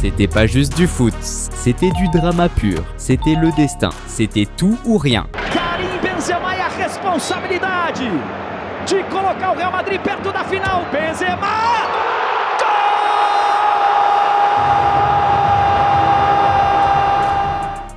C'était pas juste du foot, c'était du drama pur, c'était le destin, c'était tout ou rien. Karim Benzema e a responsabilidade de colocar o Real Madrid perto da final. Benzema!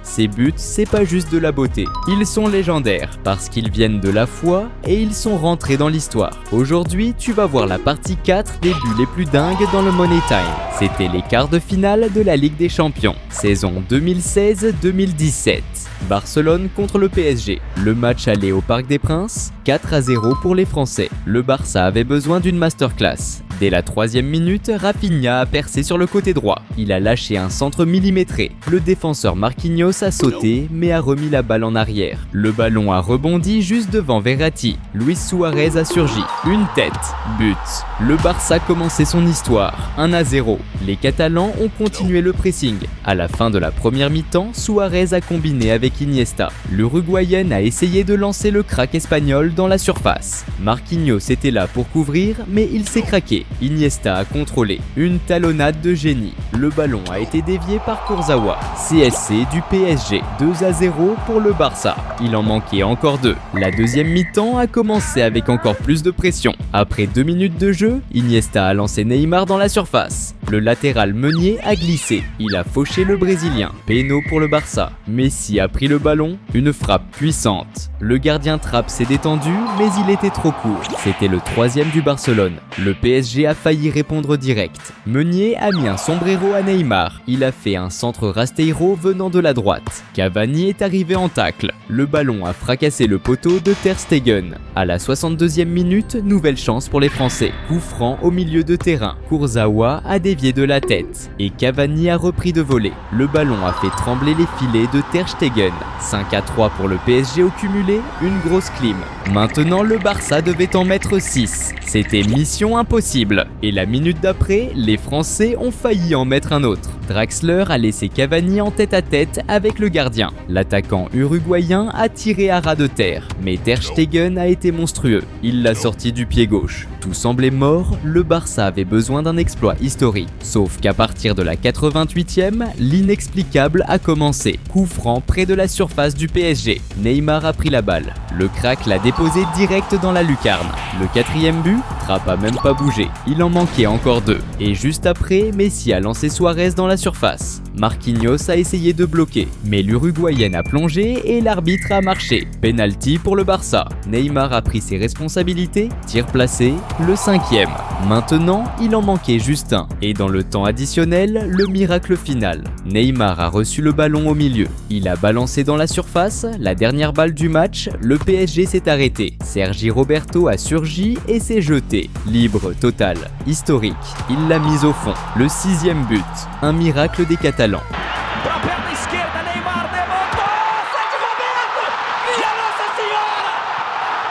Ces buts, c'est pas juste de la beauté. Ils sont légendaires parce qu'ils viennent de la foi et ils sont rentrés dans l'histoire. Aujourd'hui, tu vas voir la partie 4 des buts les plus dingues dans le Money Time. C'était les quarts de finale de la Ligue des Champions, saison 2016-2017. Barcelone contre le PSG. Le match allait au Parc des Princes, 4-0 pour les Français. Le Barça avait besoin d'une masterclass. Dès la 3e minute, Rafinha a percé sur le côté droit. Il a lâché un centre millimétré. Le défenseur Marquinhos a sauté, mais a remis la balle en arrière. Le ballon a rebondi juste devant Verratti. Luis Suarez a surgi. Une tête. But. Le Barça commençait son histoire. 1-0. Les Catalans ont continué le pressing. À la fin de la première mi-temps, Suarez a combiné avec Iniesta. L'Uruguayen a essayé de lancer le crack espagnol dans la surface. Marquinhos était là pour couvrir, mais il s'est craqué. Iniesta a contrôlé. Une talonnade de génie. Le ballon a été dévié par Kurzawa. CSC du PSG. 2-0 pour le Barça. Il en manquait encore 2. La deuxième mi-temps a commencé avec encore plus de pression. Après 2 minutes de jeu, Iniesta a lancé Neymar dans la surface. Le latéral Meunier a glissé. Il a fauché le Brésilien. Péno pour le Barça. Messi a pris le ballon. Une frappe puissante. Le gardien Trapp s'est détendu, mais il était trop court. C'était le 3e du Barcelone. Le PSG a failli répondre direct. Meunier a mis un sombrero à Neymar. Il a fait un centre Rasteiro venant de la droite. Cavani est arrivé en tacle. Le ballon a fracassé le poteau de Ter Stegen. À la 62e minute, nouvelle chance pour les Français. Coup franc au milieu de terrain. Kurzawa a dévié de la tête. Et Cavani a repris de voler. Le ballon a fait trembler les filets de Ter Stegen. 5-3 pour le PSG au cumulé, une grosse clim. Maintenant, le Barça devait en mettre 6. C'était mission impossible. Et la minute d'après, les Français ont failli en mettre un autre. Draxler a laissé Cavani en tête-à-tête avec le gardien. L'attaquant uruguayen a tiré à ras de terre, mais Ter Stegen a été monstrueux. Il l'a sorti du pied gauche. Tout semblait mort, le Barça avait besoin d'un exploit historique. Sauf qu'à partir de la 88e, l'inexplicable a commencé. Coup franc près de la surface du PSG. Neymar a pris la balle. Le crack l'a déposé direct dans la lucarne. Le 4e but, Trapp a même pas bougé. Il en manquait encore 2. Et juste après, Messi a lancé Suarez dans la surface. Marquinhos a essayé de bloquer, mais l'Uruguayen a plongé et l'arbitre a marché. Penalty pour le Barça. Neymar a pris ses responsabilités, tir placé, le 5e. Maintenant, il en manquait juste un. Et dans le temps additionnel, le miracle final. Neymar a reçu le ballon au milieu. Il a balancé dans la surface, la dernière balle du match, le PSG s'est arrêté. Sergi Roberto a surgi et s'est jeté. Libre total. Historique. Il l'a mise au fond. Le 6e but. Un miracle des Catalans. Pra perna esquerda, Neymar levantou! Sete Roberto! Minha Nossa Senhora!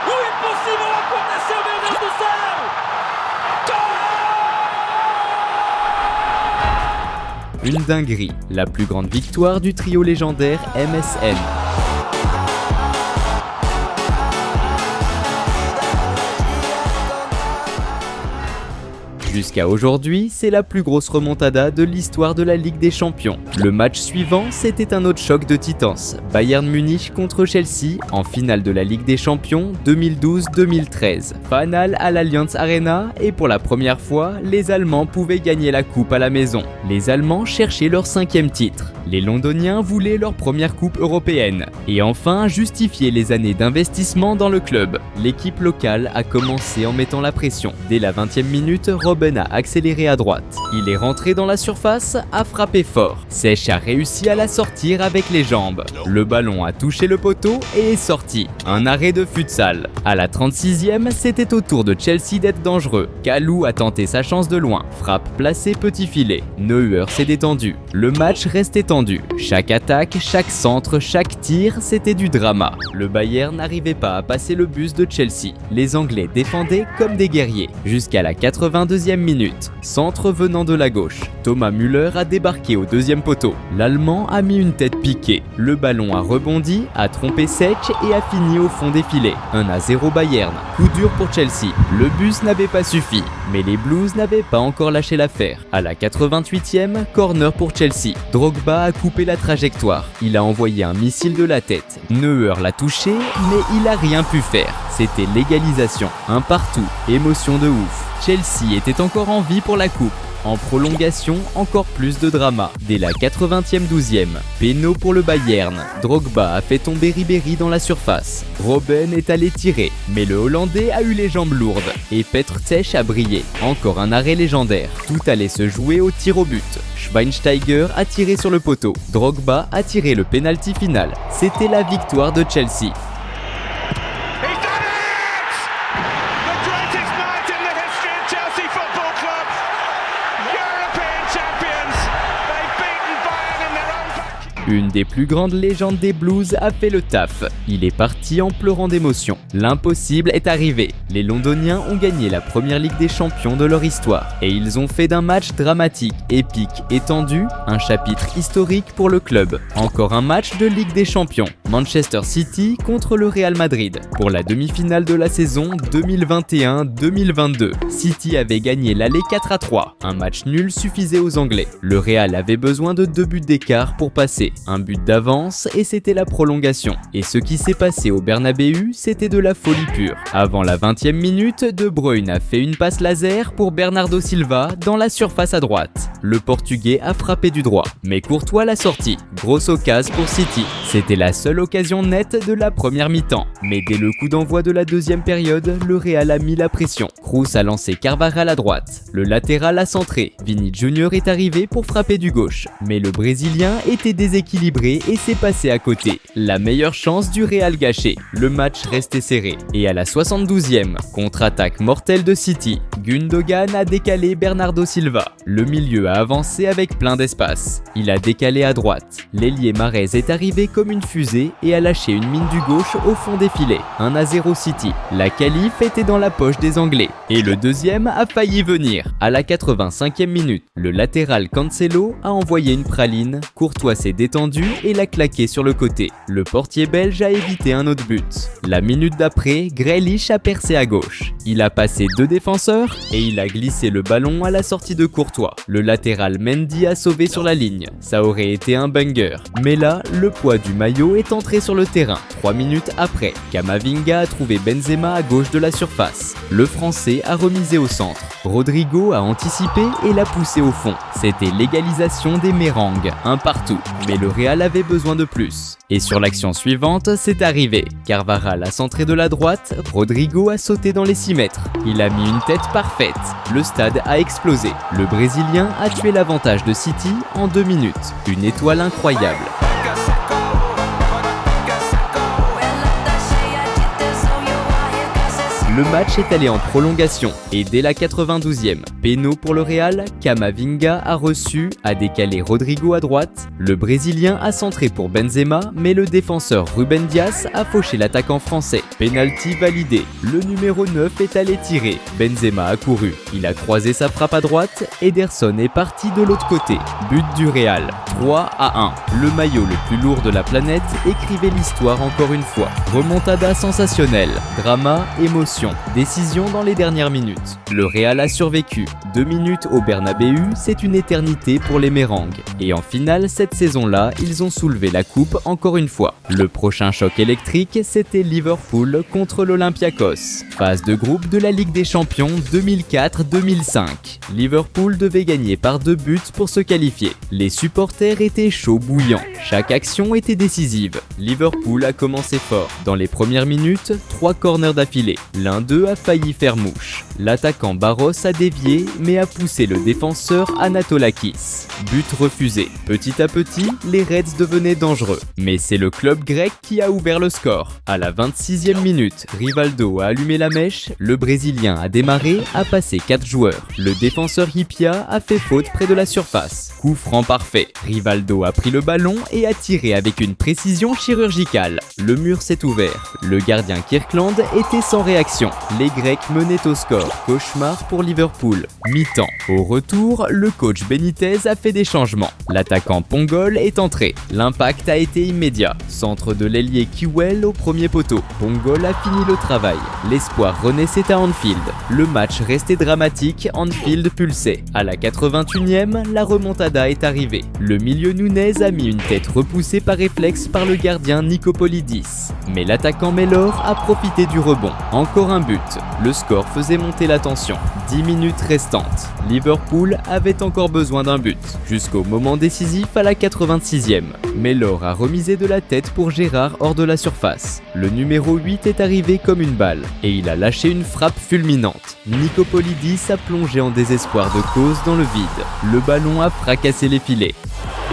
O impossível aconteceu, meu Deus do céu! Une dinguerie. La plus grande victoire du trio légendaire MSN. Jusqu'à aujourd'hui, c'est la plus grosse remontada de l'histoire de la Ligue des Champions. Le match suivant, c'était un autre choc de titans. Bayern Munich contre Chelsea en finale de la Ligue des Champions 2012-2013. Finale à l'Allianz Arena et pour la première fois, les Allemands pouvaient gagner la coupe à la maison. Les Allemands cherchaient leur 5e titre. Les Londoniens voulaient leur première coupe européenne. Et enfin, justifier les années d'investissement dans le club. L'équipe locale a commencé en mettant la pression. Dès la 20e minute, Robben a accéléré à droite. Il est rentré dans la surface, a frappé fort. Sech a réussi à la sortir avec les jambes. Le ballon a touché le poteau et est sorti. Un arrêt de futsal. À la 36e, c'était au tour de Chelsea d'être dangereux. Kalou a tenté sa chance de loin. Frappe placée petit filet. Neuer s'est détendu. Le match restait tendu. Chaque attaque, chaque centre, chaque tir, c'était du drama. Le Bayern n'arrivait pas à passer le bus de Chelsea. Les Anglais défendaient comme des guerriers. Jusqu'à la 82e 21e minute. Centre venant de la gauche. Thomas Müller a débarqué au deuxième poteau. L'Allemand a mis une tête piquée. Le ballon a rebondi, a trompé Sech et a fini au fond des filets. 1-0 Bayern. Coup dur pour Chelsea. Le bus n'avait pas suffi. Mais les Blues n'avaient pas encore lâché l'affaire. À la 88e, corner pour Chelsea. Drogba a coupé la trajectoire. Il a envoyé un missile de la tête. Neuer l'a touché, mais il a rien pu faire. C'était l'égalisation. Un partout. Émotion de ouf. Chelsea était encore en vie pour la coupe. En prolongation, encore plus de drama. Dès la 80e 12e, péno pour le Bayern. Drogba a fait tomber Ribéry dans la surface. Robben est allé tirer, mais le Hollandais a eu les jambes lourdes. Et Petr Cech a brillé. Encore un arrêt légendaire. Tout allait se jouer au tir au but. Schweinsteiger a tiré sur le poteau. Drogba a tiré le penalty final. C'était la victoire de Chelsea. Une des plus grandes légendes des Blues a fait le taf. Il est parti en pleurant d'émotion. L'impossible est arrivé. Les Londoniens ont gagné la première Ligue des Champions de leur histoire. Et ils ont fait d'un match dramatique, épique et tendu, un chapitre historique pour le club. Encore un match de Ligue des Champions. Manchester City contre le Real Madrid. Pour la demi-finale de la saison 2021-2022. City avait gagné l'aller 4-3. Un match nul suffisait aux Anglais. Le Real avait besoin de 2 buts d'écart pour passer. Un but d'avance et c'était la prolongation. Et ce qui s'est passé au Bernabéu, c'était de la folie pure. Avant la 20e minute, De Bruyne a fait une passe laser pour Bernardo Silva dans la surface à droite. Le Portugais a frappé du droit, mais Courtois l'a sorti. Grosse occasion pour City. C'était la seule occasion nette de la première mi-temps. Mais dès le coup d'envoi de la deuxième période, le Real a mis la pression. Kroos a lancé Carvajal à droite. Le latéral a centré. Vini Junior est arrivé pour frapper du gauche. Mais le Brésilien était déséquilibré et s'est passé à côté. La meilleure chance du Real gâchée. Le match restait serré. Et à la 72e, contre-attaque mortelle de City, Gundogan a décalé Bernardo Silva. Le milieu a avancé avec plein d'espace. Il a décalé à droite. L'ailier Mahrez est arrivé comme une fusée et a lâché une mine du gauche au fond des filets. 1-0 City. La qualif était dans la poche des Anglais. Et le deuxième a failli venir. À la 85e minute, le latéral Cancelo a envoyé une praline. Courtois s'est détendu et l'a claqué sur le côté. Le portier belge a évité un autre but. La minute d'après, Grealish a percé à gauche. Il a passé 2 défenseurs et il a glissé le ballon à la sortie de Courtois. Le latéral Mendy a sauvé sur la ligne. Ça aurait été un banger. Mais là, le poids du maillot est entré sur le terrain. 3 minutes après, Camavinga a trouvé Benzema à gauche de la surface. Le Français a remisé au centre. Rodrigo a anticipé et l'a poussé au fond. C'était l'égalisation des Mérangues, un partout. Mais le Real avait besoin de plus. Et sur l'action suivante, c'est arrivé. Carvajal a centré de la droite, Rodrigo a sauté dans les 6 mètres. Il a mis une tête parfaite. Le stade a explosé. Le Brésilien a tué l'avantage de City en 2 minutes. Une étoile incroyable. Le match est allé en prolongation et dès la 92e, péno pour le Real, Camavinga a reçu, a décalé Rodrigo à droite, le Brésilien a centré pour Benzema, mais le défenseur Ruben Dias a fauché l'attaquant français. Penalty validé, le numéro 9 est allé tirer, Benzema a couru, il a croisé sa frappe à droite, Ederson est parti de l'autre côté. But du Real, 3-1. Le maillot le plus lourd de la planète écrivait l'histoire encore une fois. Remontada sensationnelle, drama, émotion. Décision dans les dernières minutes. Le Real a survécu. 2 minutes au Bernabéu, c'est une éternité pour les Mérangues. Et en finale, cette saison-là, ils ont soulevé la coupe encore une fois. Le prochain choc électrique, c'était Liverpool contre l'Olympiakos. Phase de groupe de la Ligue des Champions 2004-2005. Liverpool devait gagner par 2 buts pour se qualifier. Les supporters étaient chauds bouillants. Chaque action était décisive. Liverpool a commencé fort. Dans les premières minutes, 3 corners d'affilée. L'un d'eux a failli faire mouche. L'attaquant Barros a dévié, mais a poussé le défenseur Anatolakis. But refusé. Petit à petit, les Reds devenaient dangereux. Mais c'est le club grec qui a ouvert le score. À la 26e minute, Rivaldo a allumé la mèche, le Brésilien a démarré, a passé 4 joueurs. Le défenseur Hyypiä a fait faute près de la surface. Coup franc parfait. Rivaldo a pris le ballon et a tiré avec une précision chirurgicale. Le mur s'est ouvert. Le gardien Kirkland était sans réaction. Les Grecs menaient au score. Cauchemar pour Liverpool. Mi-temps. Au retour, le coach Benitez a fait des changements. L'attaquant Pongol est entré. L'impact a été immédiat. Centre de l'ailier Kiwell au premier poteau. Pongol a fini le travail. L'espoir renaissait à Anfield. Le match restait dramatique, Anfield pulsait. À la 81e, la remontada est arrivée. Le milieu Nunez a mis une tête repoussée par réflexe par le gardien Nicopolidis. Mais l'attaquant Mellor a profité du rebond. Encore un but. Le score faisait monter la tension. 10 minutes restantes. Liverpool avait encore besoin d'un but. Jusqu'au moment décisif à la 86e. Mellor a remisé de la tête pour Gérard hors de la surface. Le numéro 8 est arrivé comme une balle. Et il a lâché une frappe fulminante. Nicopolidis a plongé en désespoir de cause dans le vide. Le ballon a fracassé les filets.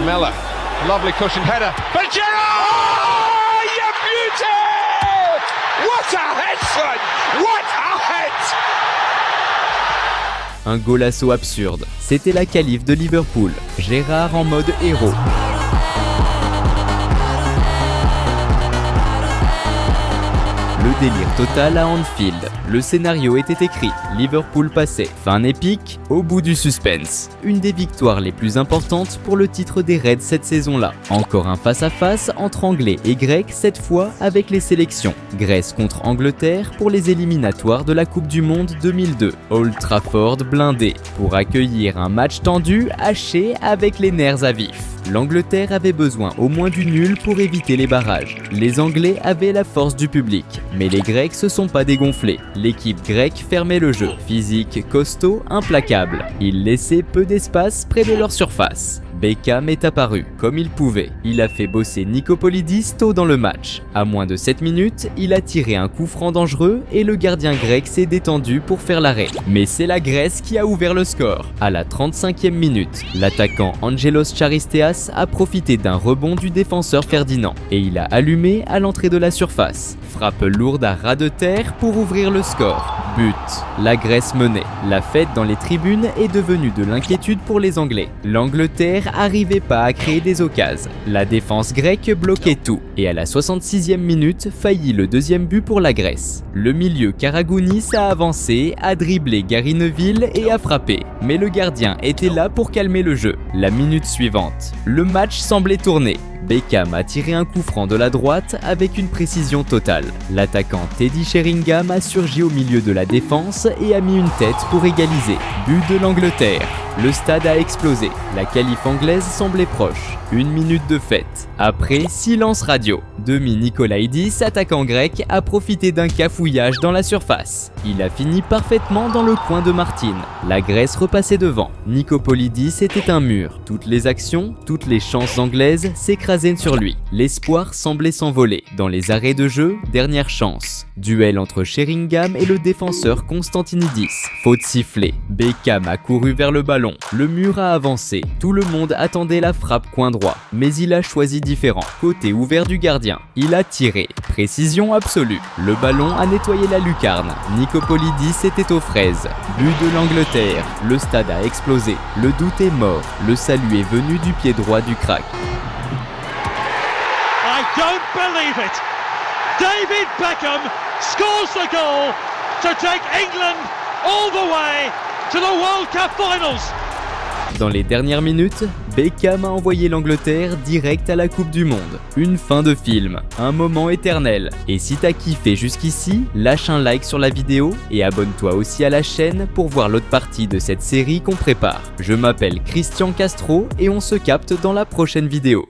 Mella, lovely cushion header. But Gerrard! Oh, you beauty! What a head, son! What a head! Un golasso absurde. C'était la qualif de Liverpool. Gérard en mode héros. Le délire total à Anfield. Le scénario était écrit, Liverpool passait. Fin épique, au bout du suspense. Une des victoires les plus importantes pour le titre des Reds cette saison-là. Encore un face-à-face entre Anglais et Grecs, cette fois avec les sélections. Grèce contre Angleterre pour les éliminatoires de la Coupe du Monde 2002. Old Trafford blindé pour accueillir un match tendu, haché avec les nerfs à vif. L'Angleterre avait besoin au moins du nul pour éviter les barrages. Les Anglais avaient la force du public, mais les Grecs se sont pas dégonflés. L'équipe grecque fermait le jeu, physique, costaud, implacable. Ils laissaient peu d'espace près de leur surface. Beckham est apparu, comme il pouvait. Il a fait bosser Nicopolidis tôt dans le match. À moins de 7 minutes, il a tiré un coup franc dangereux et le gardien grec s'est détendu pour faire l'arrêt. Mais c'est la Grèce qui a ouvert le score. À la 35e minute, l'attaquant Angelos Charisteas a profité d'un rebond du défenseur Ferdinand et il a allumé à l'entrée de la surface. Frappe lourde à ras de terre pour ouvrir le score. But. La Grèce menait. La fête dans les tribunes est devenue de l'inquiétude pour les Anglais. L'Angleterre n'arrivait pas à créer des occasions. La défense grecque bloquait tout. Et à la 66e minute, faillit le deuxième but pour la Grèce. Le milieu Karagounis a avancé, a dribblé Gary Neville et a frappé. Mais le gardien était là pour calmer le jeu. La minute suivante, le match semblait tourner. Beckham a tiré un coup franc de la droite avec une précision totale. L'attaquant Teddy Sheringham a surgi au milieu de la défense et a mis une tête pour égaliser. But de l'Angleterre. Le stade a explosé. La qualif anglaise semblait proche. 1 minute de fête. Après, silence radio. Demi Nikolaïdis, attaquant grec, a profité d'un cafouillage dans la surface. Il a fini parfaitement dans le coin de Martin. La Grèce repassait devant. Nicopolidis était un mur. Toutes les actions, toutes les chances anglaises s'écrasaient sur lui. L'espoir semblait s'envoler. Dans les arrêts de jeu, dernière chance. Duel entre Sheringham et le défenseur Constantinidis. Faute sifflée. Beckham a couru vers le ballon. Le mur a avancé. Tout le monde attendait la frappe coin droit. Mais il a choisi différent. Côté ouvert du gardien. Il a tiré. Précision absolue. Le ballon a nettoyé la lucarne. Nicopolidis était aux fraises. But de l'Angleterre. Le stade a explosé. Le doute est mort. Le salut est venu du pied droit du crack. I don't believe it. David Beckham scores the goal to take England all the way to the World Cup finals. Dans les dernières minutes, Beckham a envoyé l'Angleterre direct à la Coupe du Monde. Une fin de film, un moment éternel. Et si t'as kiffé jusqu'ici, lâche un like sur la vidéo et abonne-toi aussi à la chaîne pour voir l'autre partie de cette série qu'on prépare. Je m'appelle Christian Castro et on se capte dans la prochaine vidéo.